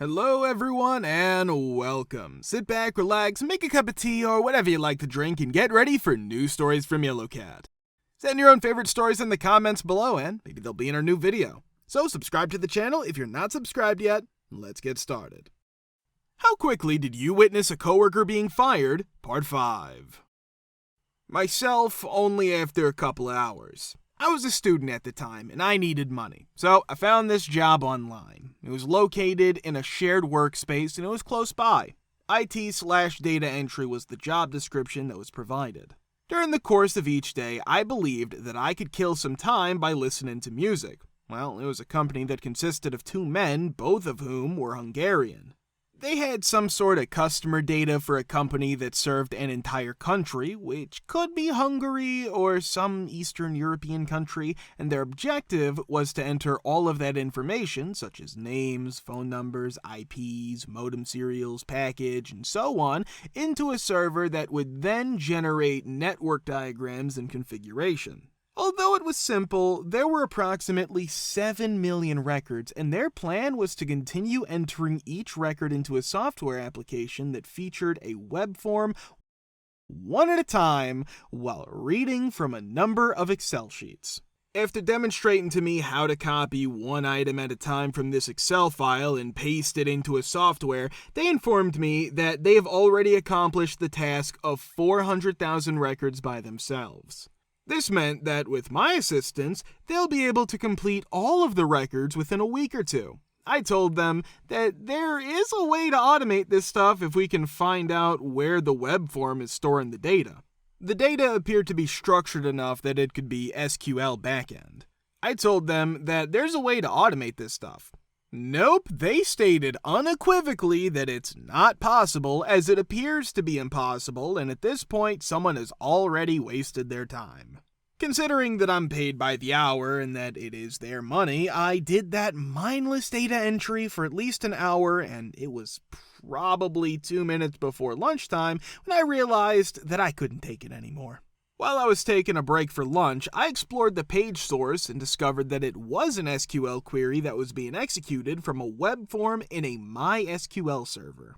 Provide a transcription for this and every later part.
Hello everyone and welcome. Sit back, relax, make a cup of tea or whatever you like to drink and get ready for new stories from Yellowcat. Send your own favorite stories in the comments below and maybe they'll be in our new video. So subscribe to the channel if you're not subscribed yet. Let's get started. How quickly did you witness a coworker being fired? Part 5. Myself, only after a couple of hours. I was a student at the time, and I needed money, so I found this job online. It was located in a shared workspace, and it was close by. IT/data entry was the job description that was provided. During the course of each day, I believed that I could kill some time by listening to music. Well, it was a company that consisted of 2 men, both of whom were Hungarian. They had some sort of customer data for a company that served an entire country, which could be Hungary or some Eastern European country, and their objective was to enter all of that information, such as names, phone numbers, IPs, modem serials, package, and so on, into a server that would then generate network diagrams and configuration. Although it was simple, there were approximately 7 million records, and their plan was to continue entering each record into a software application that featured a web form one at a time while reading from a number of Excel sheets. After demonstrating to me how to copy one item at a time from this Excel file and paste it into a software, they informed me that they have already accomplished the task of 400,000 records by themselves. This meant that with my assistance, they'll be able to complete all of the records within a week or 2. I told them that there is a way to automate this stuff if we can find out where the web form is storing the data. The data appeared to be structured enough that it could be SQL backend. I told them that there's a way to automate this stuff. Nope, they stated unequivocally that it's not possible, as it appears to be impossible, and at this point someone has already wasted their time. Considering that I'm paid by the hour and that it is their money, I did that mindless data entry for at least an hour, and it was probably 2 minutes before lunchtime when I realized that I couldn't take it anymore. While I was taking a break for lunch, I explored the page source and discovered that it was an SQL query that was being executed from a web form in a MySQL server.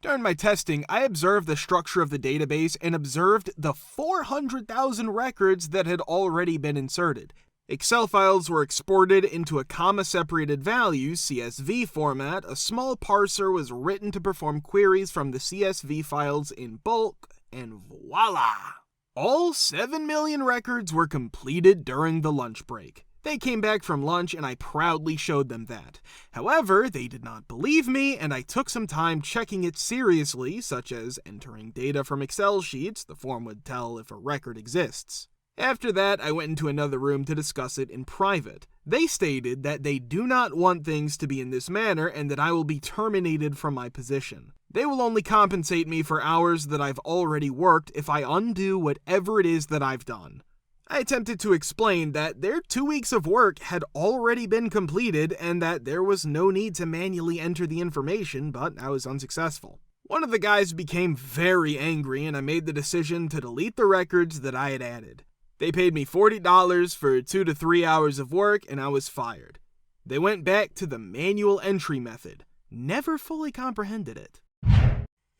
During my testing, I observed the structure of the database and observed the 400,000 records that had already been inserted. Excel files were exported into a comma-separated values (CSV) format, a small parser was written to perform queries from the CSV files in bulk, and voila! All 7 million records were completed during the lunch break. They came back from lunch and I proudly showed them that. However, they did not believe me and I took some time checking it seriously, such as entering data from Excel sheets. The form would tell if a record exists. After that, I went into another room to discuss it in private. They stated that they do not want things to be in this manner and that I will be terminated from my position. They will only compensate me for hours that I've already worked if I undo whatever it is that I've done. I attempted to explain that their 2 weeks of work had already been completed and that there was no need to manually enter the information, but I was unsuccessful. One of the guys became very angry and I made the decision to delete the records that I had added. They paid me $40 for 2 to 3 hours of work and I was fired. They went back to the manual entry method. Never fully comprehended it.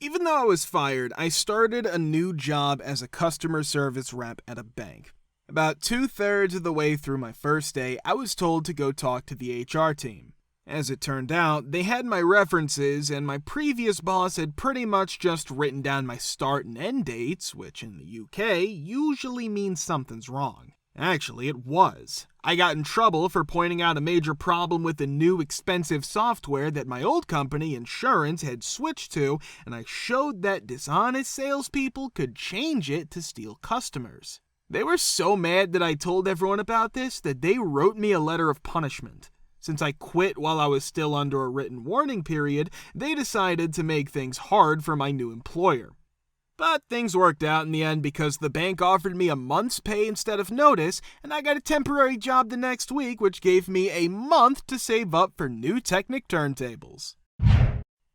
Even though I was fired, I started a new job as a customer service rep at a bank. About 2/3 of the way through my first day, I was told to go talk to the HR team. As it turned out, they had my references and my previous boss had pretty much just written down my start and end dates, which in the UK usually means something's wrong. Actually, it was. I got in trouble for pointing out a major problem with the new expensive software that my old company, Insurance, had switched to, and I showed that dishonest salespeople could change it to steal customers. They were so mad that I told everyone about this that they wrote me a letter of punishment. Since I quit while I was still under a written warning period, they decided to make things hard for my new employer. But things worked out in the end because the bank offered me a month's pay instead of notice, and I got a temporary job the next week, which gave me a month to save up for new Technic turntables.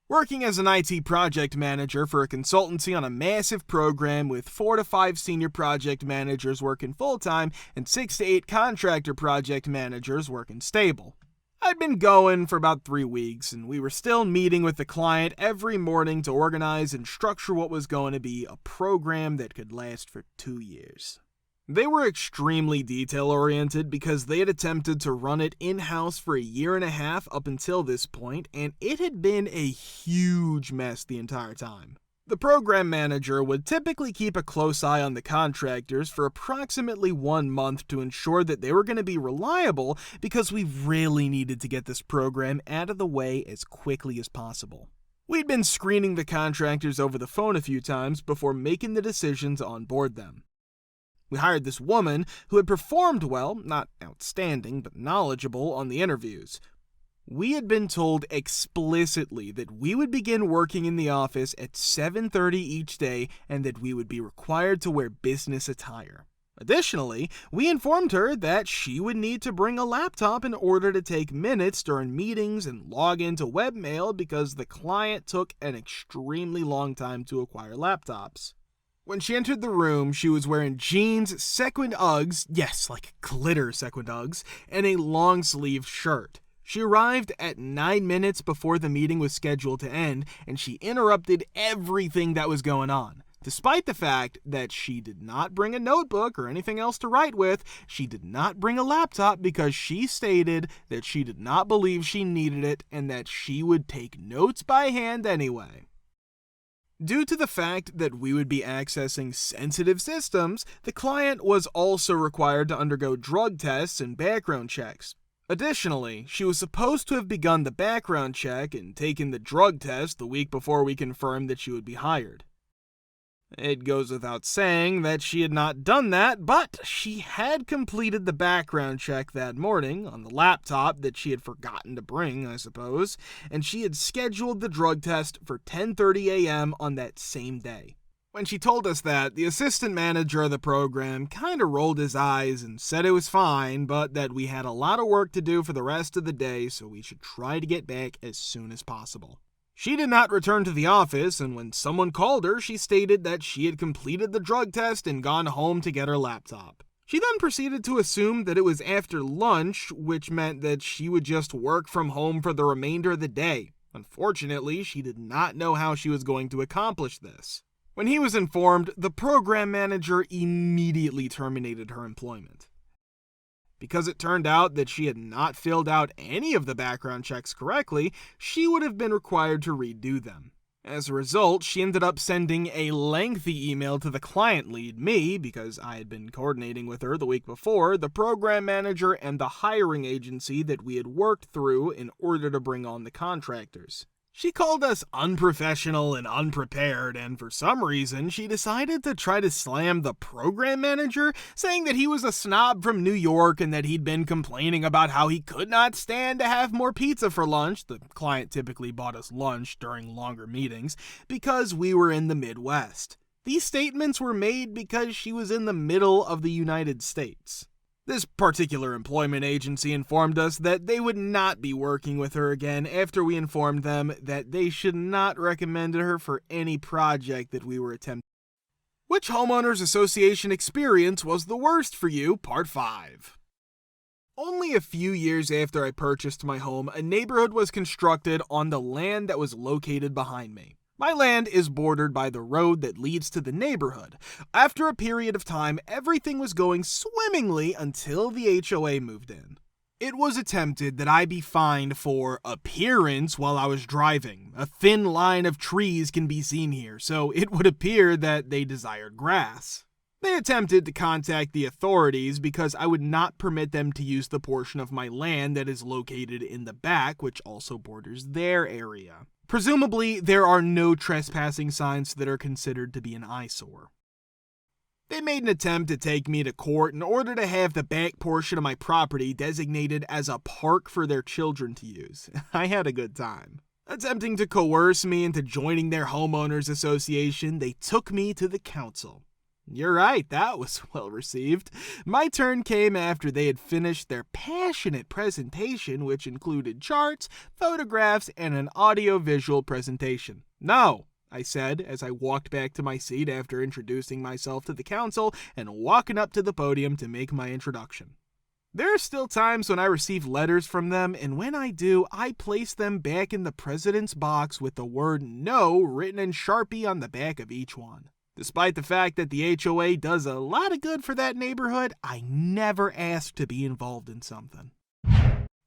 Working as an IT project manager for a consultancy on a massive program with 4 to 5 senior project managers working full-time and 6 to 8 contractor project managers working stable. I'd been going for about 3 weeks, and we were still meeting with the client every morning to organize and structure what was going to be a program that could last for 2 years. They were extremely detail-oriented because they had attempted to run it in-house for a year and a half up until this point, and it had been a huge mess the entire time. The program manager would typically keep a close eye on the contractors for approximately 1 month to ensure that they were going to be reliable because we really needed to get this program out of the way as quickly as possible. We'd been screening the contractors over the phone a few times before making the decision to onboard them. We hired this woman who had performed well, not outstanding, but knowledgeable on the interviews. We had been told explicitly that we would begin working in the office at 7:30 each day and that we would be required to wear business attire. Additionally, we informed her that she would need to bring a laptop in order to take minutes during meetings and log into webmail because the client took an extremely long time to acquire laptops. When she entered the room, she was wearing jeans, sequined Uggs, yes, like glitter sequined Uggs, and a long-sleeved shirt. She arrived at 9 minutes before the meeting was scheduled to end, and she interrupted everything that was going on. Despite the fact that she did not bring a notebook or anything else to write with, she did not bring a laptop because she stated that she did not believe she needed it and that she would take notes by hand anyway. Due to the fact that we would be accessing sensitive systems, the client was also required to undergo drug tests and background checks. Additionally, she was supposed to have begun the background check and taken the drug test the week before we confirmed that she would be hired. It goes without saying that she had not done that, but she had completed the background check that morning on the laptop that she had forgotten to bring, I suppose, and she had scheduled the drug test for 10:30 a.m. on that same day. When she told us that, the assistant manager of the program kind of rolled his eyes and said it was fine, but that we had a lot of work to do for the rest of the day, so we should try to get back as soon as possible. She did not return to the office, and when someone called her, she stated that she had completed the drug test and gone home to get her laptop. She then proceeded to assume that it was after lunch, which meant that she would just work from home for the remainder of the day. Unfortunately, she did not know how she was going to accomplish this. When he was informed, the program manager immediately terminated her employment. Because it turned out that she had not filled out any of the background checks correctly, she would have been required to redo them. As a result, she ended up sending a lengthy email to the client lead, me, because I had been coordinating with her the week before, the program manager, and the hiring agency that we had worked through in order to bring on the contractors. She called us unprofessional and unprepared, and for some reason, she decided to try to slam the program manager, saying that he was a snob from New York and that he'd been complaining about how he could not stand to have more pizza for lunch. The client typically bought us lunch during longer meetings because we were in the Midwest. These statements were made because she was in the middle of the United States. This particular employment agency informed us that they would not be working with her again after we informed them that they should not recommend her for any project that we were attempting. Which homeowners association experience was the worst for you? Part 5. Only a few years after I purchased my home, a neighborhood was constructed on the land that was located behind me. My land is bordered by the road that leads to the neighborhood. After a period of time, everything was going swimmingly until the HOA moved in. It was attempted that I be fined for appearance while I was driving. A thin line of trees can be seen here, so it would appear that they desired grass. They attempted to contact the authorities because I would not permit them to use the portion of my land that is located in the back, which also borders their area. Presumably, there are no trespassing signs that are considered to be an eyesore. They made an attempt to take me to court in order to have the back portion of my property designated as a park for their children to use. I had a good time. Attempting to coerce me into joining their homeowners association, they took me to the council. You're right, that was well received. My turn came after they had finished their passionate presentation, which included charts, photographs, and an audio-visual presentation. No, I said as I walked back to my seat after introducing myself to the council and walking up to the podium to make my introduction. There are still times when I receive letters from them, and when I do, I place them back in the president's box with the word "No" written in Sharpie on the back of each one. Despite the fact that the HOA does a lot of good for that neighborhood, I never asked to be involved in something.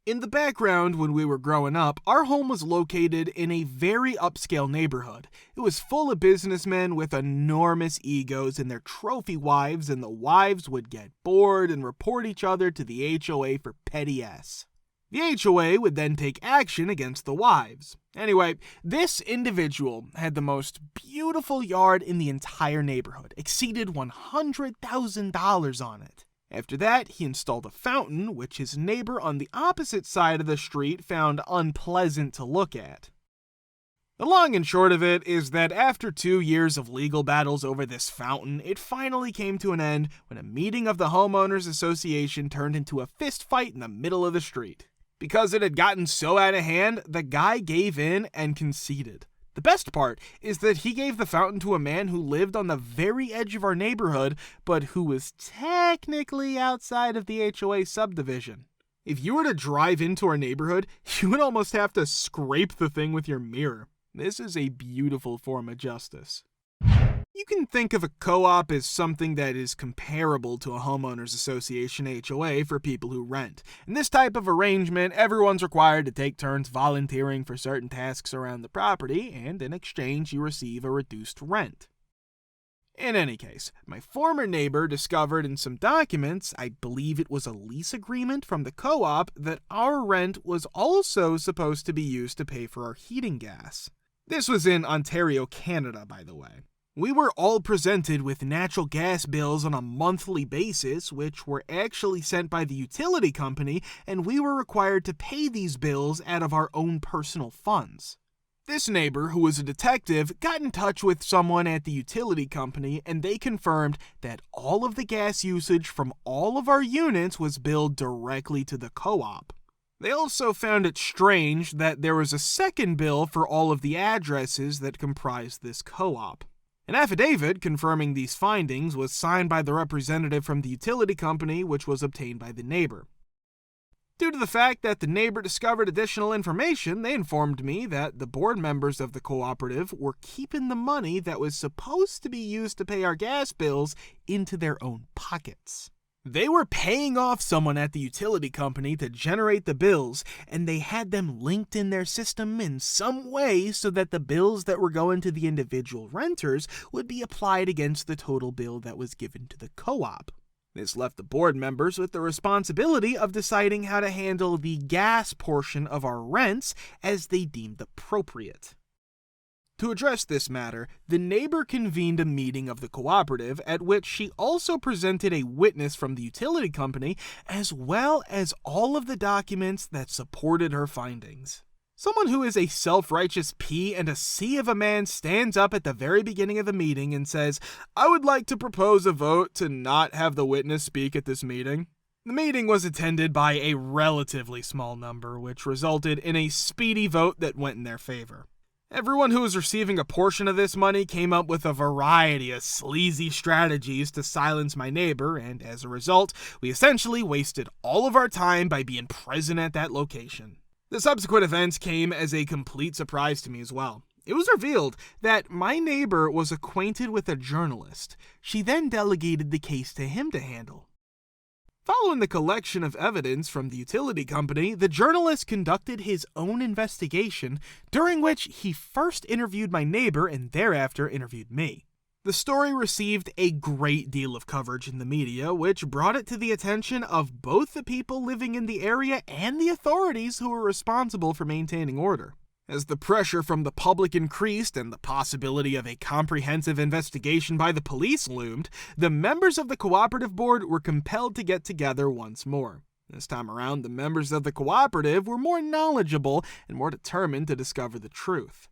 In the background, when we were growing up, our home was located in a very upscale neighborhood. It was full of businessmen with enormous egos and their trophy wives, and the wives would get bored and report each other to the HOA for petty S. The HOA would then take action against the wives. Anyway, this individual had the most beautiful yard in the entire neighborhood, exceeded $100,000 on it. After that, he installed a fountain, which his neighbor on the opposite side of the street found unpleasant to look at. The long and short of it is that after 2 years of legal battles over this fountain, it finally came to an end when a meeting of the homeowners association turned into a fist fight in the middle of the street. Because it had gotten so out of hand, the guy gave in and conceded. The best part is that he gave the fountain to a man who lived on the very edge of our neighborhood, but who was technically outside of the HOA subdivision. If you were to drive into our neighborhood, you would almost have to scrape the thing with your mirror. This is a beautiful form of justice. You can think of a co-op as something that is comparable to a homeowners association HOA for people who rent. In this type of arrangement, everyone's required to take turns volunteering for certain tasks around the property, and in exchange you receive a reduced rent. In any case, my former neighbor discovered in some documents, I believe it was a lease agreement from the co-op, that our rent was also supposed to be used to pay for our heating gas. This was in Ontario, Canada, by the way. We were all presented with natural gas bills on a monthly basis, which were actually sent by the utility company, and we were required to pay these bills out of our own personal funds. This neighbor, who was a detective, got in touch with someone at the utility company, and they confirmed that all of the gas usage from all of our units was billed directly to the co-op. They also found it strange that there was a second bill for all of the addresses that comprised this co-op. An affidavit confirming these findings was signed by the representative from the utility company, which was obtained by the neighbor. Due to the fact that the neighbor discovered additional information, they informed me that the board members of the cooperative were keeping the money that was supposed to be used to pay our gas bills into their own pockets. They were paying off someone at the utility company to generate the bills, and they had them linked in their system in some way so that the bills that were going to the individual renters would be applied against the total bill that was given to the co-op. This left the board members with the responsibility of deciding how to handle the gas portion of our rents as they deemed appropriate. To address this matter, the neighbor convened a meeting of the cooperative at which she also presented a witness from the utility company as well as all of the documents that supported her findings. Someone who is a self-righteous P and a C of a man stands up at the very beginning of the meeting and says, "I would like to propose a vote to not have the witness speak at this meeting." The meeting was attended by a relatively small number, which resulted in a speedy vote that went in their favor. Everyone who was receiving a portion of this money came up with a variety of sleazy strategies to silence my neighbor, and as a result, we essentially wasted all of our time by being present at that location. The subsequent events came as a complete surprise to me as well. It was revealed that my neighbor was acquainted with a journalist. She then delegated the case to him to handle. Following the collection of evidence from the utility company, the journalist conducted his own investigation, during which he first interviewed my neighbor and thereafter interviewed me. The story received a great deal of coverage in the media, which brought it to the attention of both the people living in the area and the authorities who were responsible for maintaining order. As the pressure from the public increased and the possibility of a comprehensive investigation by the police loomed, the members of the cooperative board were compelled to get together once more. This time around, the members of the cooperative were more knowledgeable and more determined to discover the truth.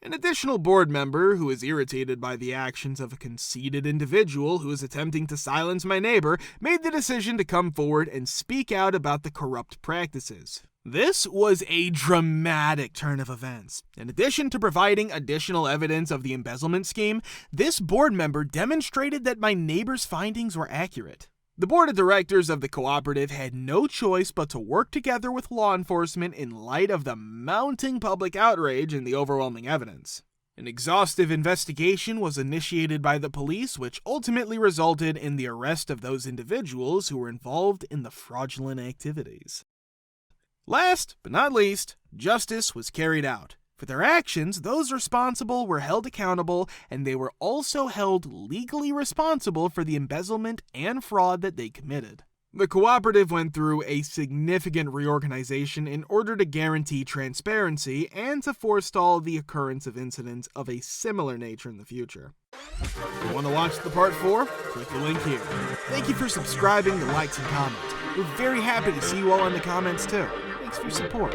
An additional board member, who was irritated by the actions of a conceited individual who was attempting to silence my neighbor, made the decision to come forward and speak out about the corrupt practices. This was a dramatic turn of events. In addition to providing additional evidence of the embezzlement scheme, this board member demonstrated that my neighbor's findings were accurate. The board of directors of the cooperative had no choice but to work together with law enforcement in light of the mounting public outrage and the overwhelming evidence. An exhaustive investigation was initiated by the police, which ultimately resulted in the arrest of those individuals who were involved in the fraudulent activities. Last but not least, justice was carried out. For their actions, those responsible were held accountable, and they were also held legally responsible for the embezzlement and fraud that they committed. The cooperative went through a significant reorganization in order to guarantee transparency and to forestall the occurrence of incidents of a similar nature in the future. If you want to watch the part 4, click the link here. Thank you for subscribing, the likes, and comments. We're very happy to see you all in the comments too. Thanks for your support.